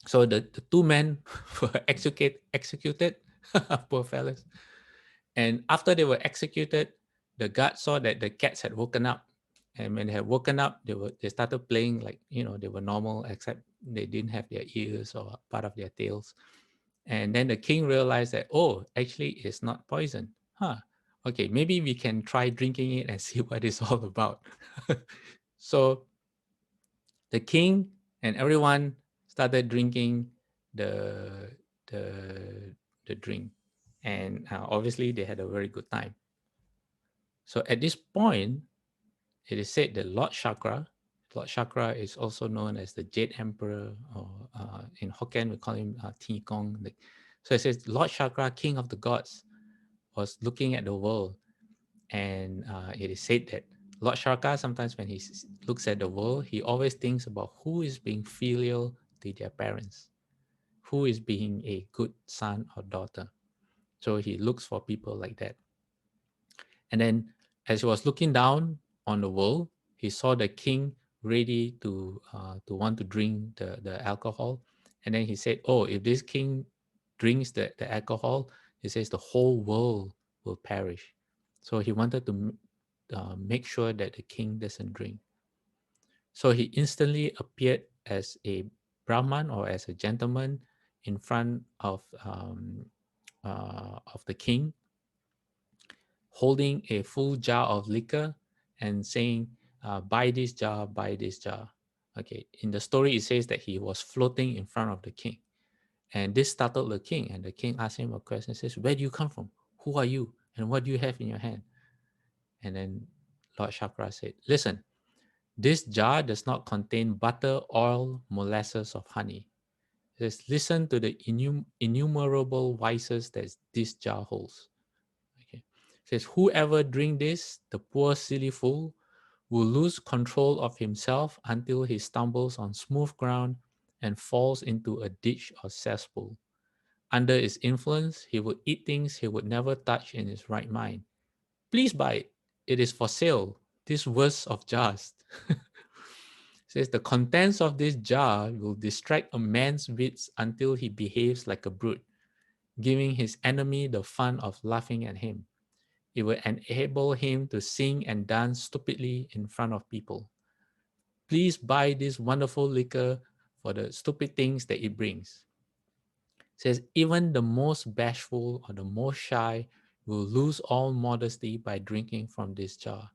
so the two men were executed, poor fellas. And after they were executed, the guard saw that the cats had woken up. And when they had woken up, they started playing like, they were normal, except they didn't have their ears or part of their tails. And then the king realized that, oh, actually it's not poison. Huh. Okay, maybe we can try drinking it and see what it's all about. So the king and everyone started drinking the the the drink, and obviously they had a very good time. So at this point, it is said that Lord Chakra is also known as the Jade Emperor, or in Hokkien we call him Ti Kong. So it says Lord Chakra, King of the Gods, was looking at the world, and it is said that Lord Chakra, sometimes when he looks at the world, he always thinks about who is being filial to their parents, who is being a good son or daughter. So he looks for people like that. And then as he was looking down on the world, he saw the king ready to want to drink the alcohol. And then he said, oh, if this king drinks the alcohol, he says the whole world will perish. So he wanted to make sure that the king doesn't drink. So he instantly appeared as a Brahman, or as a gentleman, in front of the king, holding a full jar of liquor and saying, buy this jar, buy this jar. Okay, in the story, it says that he was floating in front of the king. And this startled the king. And the king asked him a question, says, where do you come from? Who are you? And what do you have in your hand? And then Lord Chakra said, listen, this jar does not contain butter, oil, molasses, or honey. It says, listen to the innumerable vices that this jar holds. Okay. It says, whoever drink this, the poor silly fool, will lose control of himself until he stumbles on smooth ground and falls into a ditch or cesspool. Under its influence, he would eat things he would never touch in his right mind. Please buy it. It is for sale. This worst of jars. Says the contents of this jar will distract a man's wits until he behaves like a brute, giving his enemy the fun of laughing at him. It will enable him to sing and dance stupidly in front of people. Please buy this wonderful liquor for the stupid things that it brings. It says even the most bashful or the most shy will lose all modesty by drinking from this jar.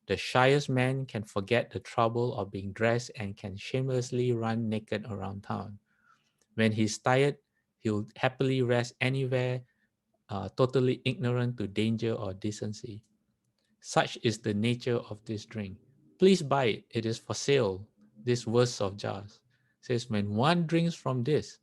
The shyest man can forget the trouble of being dressed and can shamelessly run naked around town. When he's tired, he'll happily rest anywhere, totally ignorant to danger or decency. Such is the nature of this drink. Please buy it. It is for sale. This worst of jars. It says when one drinks from this,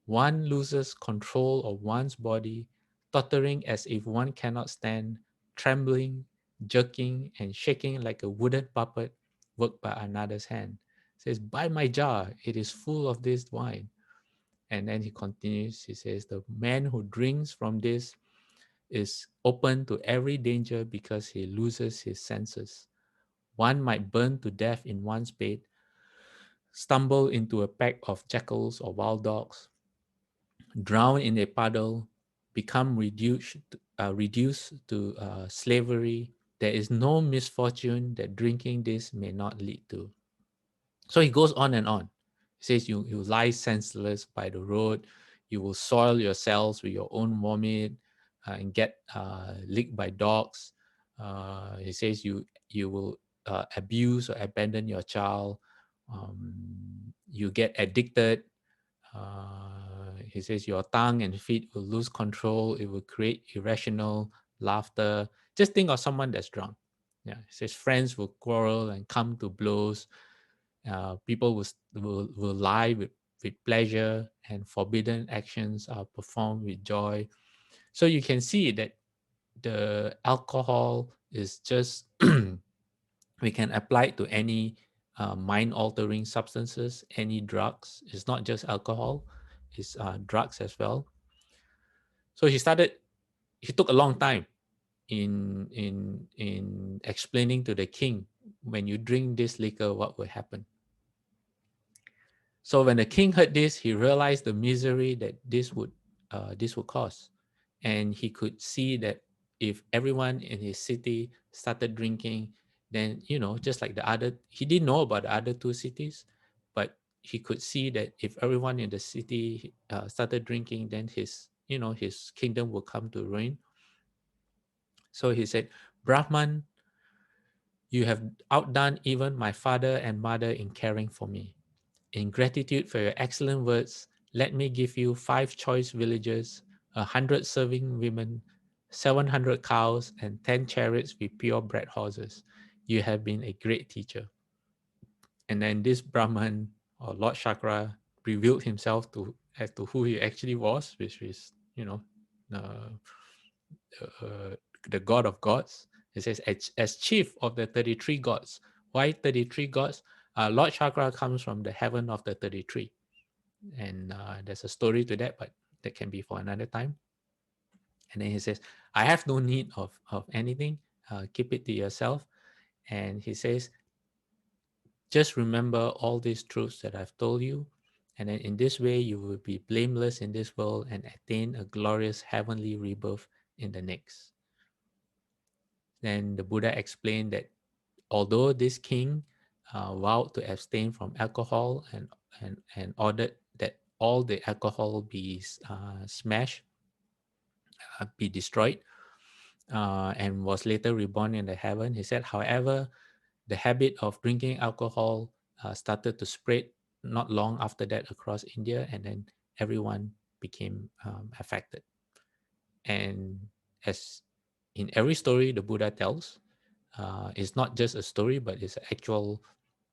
one loses control of one's body, tottering as if one cannot stand, trembling, jerking, and shaking like a wooden puppet worked by another's hand. It says, buy my jar, it is full of this wine. And then he continues, he says, the man who drinks from this is open to every danger because he loses his senses. One might burn to death in one's bed, stumble into a pack of jackals or wild dogs, drown in a puddle, become reduced to slavery. There is no misfortune that drinking this may not lead to. So he goes on and on. He says you lie senseless by the road, you will soil yourselves with your own vomit, and get licked by dogs. He says you will abuse or abandon your child. You get addicted. He says your tongue and feet will lose control. It will create irrational laughter. Just think of someone that's drunk. Yeah, he says friends will quarrel and come to blows. People will lie with pleasure, and forbidden actions are performed with joy. So you can see that the alcohol is just we can apply it to any mind altering substances, any drugs. It's not just alcohol, it's drugs as well. So he took a long time in explaining to the king, when you drink this liquor, what will happen. So when the king heard this, he realized the misery that this would cause, and he could see that if everyone in his city started drinking, then just like the other, he didn't know about the other two cities, but he could see that if everyone in the city started drinking, then his kingdom will come to ruin. So he said, Brahman, you have outdone even my father and mother in caring for me. In gratitude for your excellent words, let me give you 5 choice villages, 100 serving women, 700 cows, and 10 chariots with purebred horses. You have been a great teacher. And then this Brahman or Lord Chakra revealed himself to as to who he actually was, which is, uh, uh, the god of gods. It says, as chief of the 33 gods. Why 33 gods? Lord Chakra comes from the heaven of the 33. And there's a story to that, but that can be for another time. And then he says, I have no need of anything. Keep it to yourself. And he says, just remember all these truths that I've told you. And then in this way, you will be blameless in this world and attain a glorious heavenly rebirth in the next. Then the Buddha explained that although this king vowed to abstain from alcohol and ordered that all the alcohol be smashed, be destroyed, and was later reborn in the heaven. He said, however, the habit of drinking alcohol started to spread not long after that across India, and then everyone became affected. And as in every story the Buddha tells, it's not just a story, but it's an actual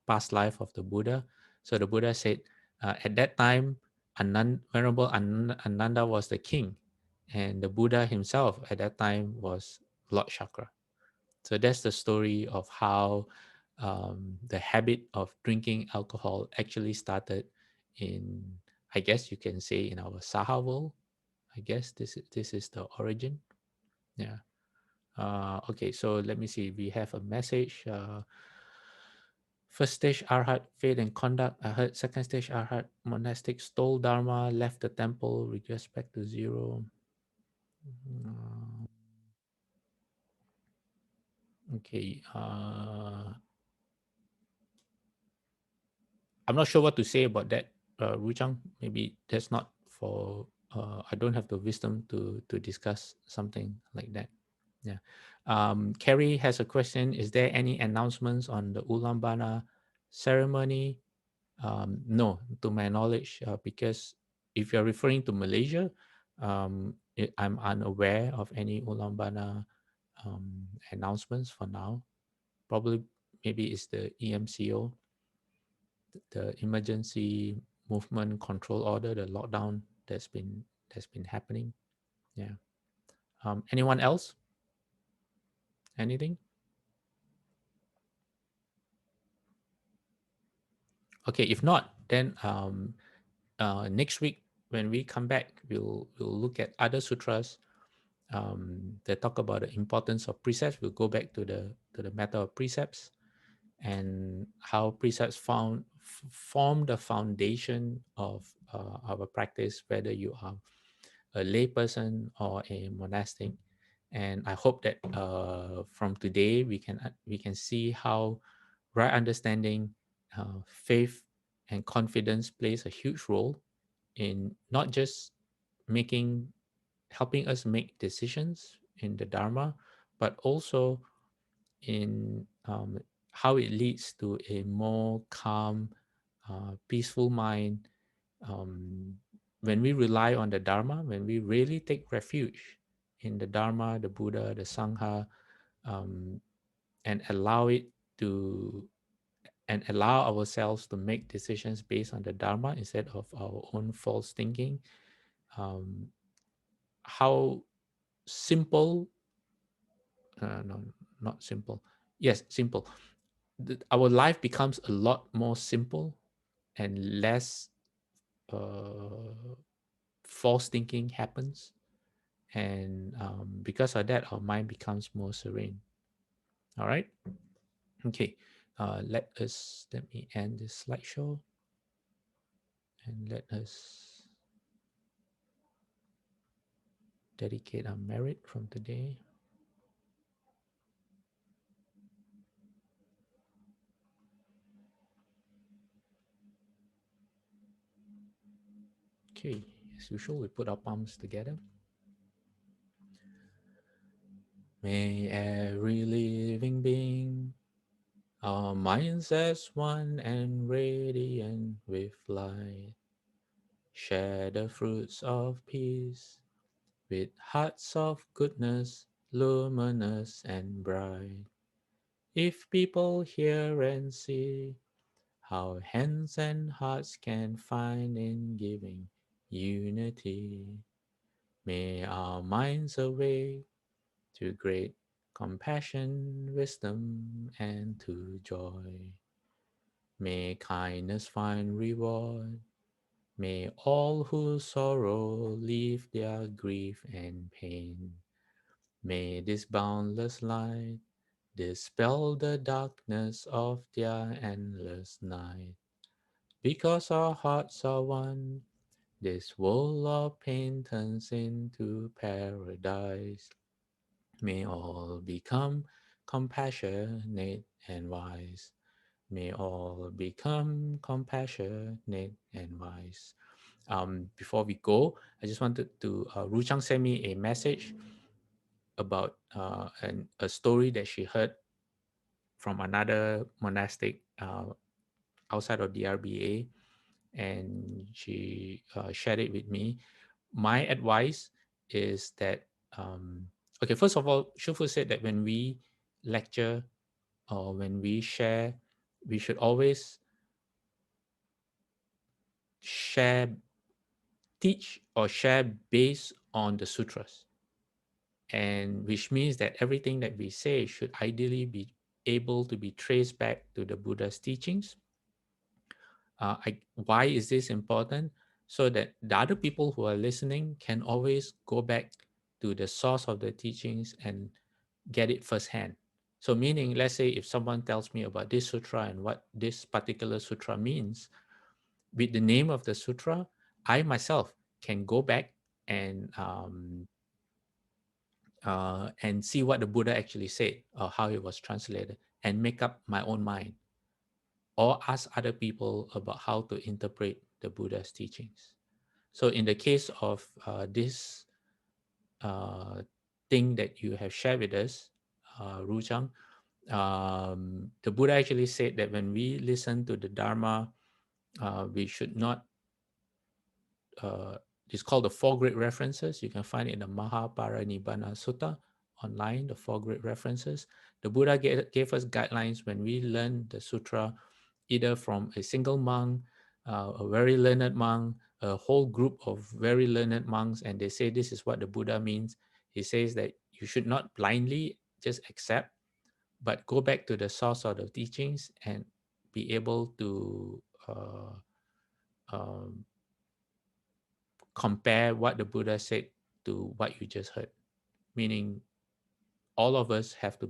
past life of the Buddha. So the Buddha said, at that time, Venerable Ananda was the king, and the Buddha himself at that time was Lord Chakra. So that's the story of how the habit of drinking alcohol actually started in, I guess you can say, in our Saha world. I guess this is the origin. Yeah. Okay, so let me see. We have a message. First stage Arhat, faith and conduct. I heard second stage Arhat, monastic, stole Dharma, left the temple, regressed back to zero. Okay. I'm not sure what to say about that, Ruchang. Maybe that's not for. I don't have the wisdom to discuss something like that. Yeah. Carrie has a question. Is there any announcements on the Ulambana ceremony? No, to my knowledge, because if you're referring to Malaysia, I'm unaware of any Ulambana announcements for now. Probably, maybe it's the EMCO, the emergency movement control order, the lockdown that's been happening. Yeah. Anyone else? Anything? Okay. If not, then next week when we come back, we'll look at other sutras that talk about the importance of precepts. We'll go back to the matter of precepts and how precepts form the foundation of our practice, whether you are a layperson or a monastic. And I hope that from today we can see how right understanding, faith, and confidence plays a huge role in not just making helping us make decisions in the Dharma, but also in how it leads to a more calm, peaceful mind. Um, when we rely on the Dharma, when we really take refuge in the Dharma, the Buddha, the Sangha, um, and allow it to and allow ourselves to make decisions based on the Dharma instead of our own false thinking, um, how simple, no, not simple, yes, simple, our life becomes a lot more simple and less false thinking happens. And because of that, our mind becomes more serene. All right. Okay. Let me end this slideshow and let us dedicate our merit from today. Okay, as usual, we put our palms together. May every living being, our minds as one and radiant with light, share the fruits of peace with hearts of goodness, luminous and bright. If people hear and see how hands and hearts can find in giving unity, may our minds awake to great compassion, wisdom, and to joy. May kindness find reward. May all who sorrow leave their grief and pain. May this boundless light dispel the darkness of their endless night. Because our hearts are one, this world of pain turns into paradise. May all become compassionate and wise. May all become compassionate and wise. Before we go, I just wanted to, Ru Chang sent me a message about a story that she heard from another monastic outside of the RBA, and she shared it with me. My advice is that, okay, first of all, Shufu said that when we lecture or when we share, we should always share, teach or share based on the sutras, and which means that everything that we say should ideally be able to be traced back to the Buddha's teachings. Why is this important? So that the other people who are listening can always go back to the source of the teachings and get it firsthand. So meaning, let's say if someone tells me about this sutra and what this particular sutra means, with the name of the sutra, I myself can go back and see what the Buddha actually said or how it was translated and make up my own mind or ask other people about how to interpret the Buddha's teachings. So in the case of this uh, thing that you have shared with us, Rujang, the Buddha actually said that when we listen to the Dharma, we should not, it's called the Four Great References. You can find it in the Mahaparinibbana Sutta online, the Four Great References. The Buddha gave us guidelines when we learn the sutra, either from a single monk, a very learned monk, a whole group of very learned monks, and they say this is what the Buddha means. He says that you should not blindly just accept, but go back to the source of the teachings and be able to um, compare what the Buddha said to what you just heard. Meaning, all of us have to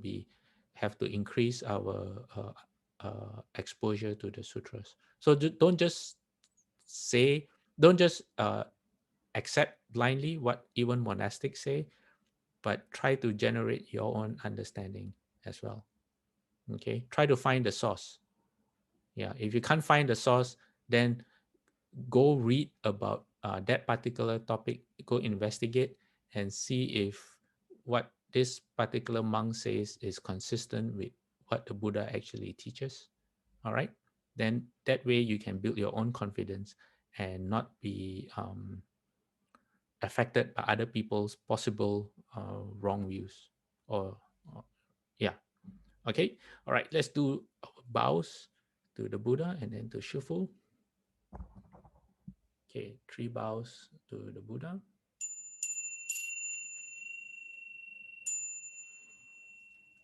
increase our exposure to the sutras. So don't just say, don't just accept blindly what even monastics say, but try to generate your own understanding as well. Okay, try to find the source. Yeah, if you can't find the source, then go read about that particular topic, go investigate, and see if what this particular monk says is consistent with what the Buddha actually teaches. All right. Then that way you can build your own confidence and not be affected by other people's possible wrong views. Or yeah. Okay. All right. Let's do bows to the Buddha and then to Shufu. Okay. 3 bows to the Buddha.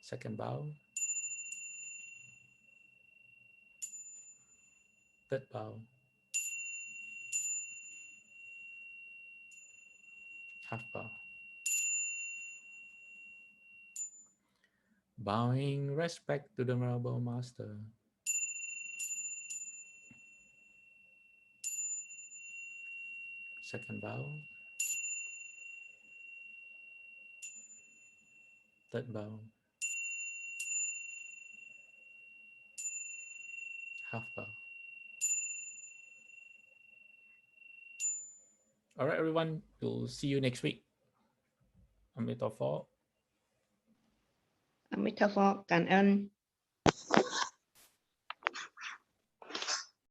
Second bow. Third bow. Half bow. Bowing respect to the Venerable Master. Second bow. Third bow. Half bow. All right, everyone. We'll see you next week. Amitabha. Amitabha, cảm ơn.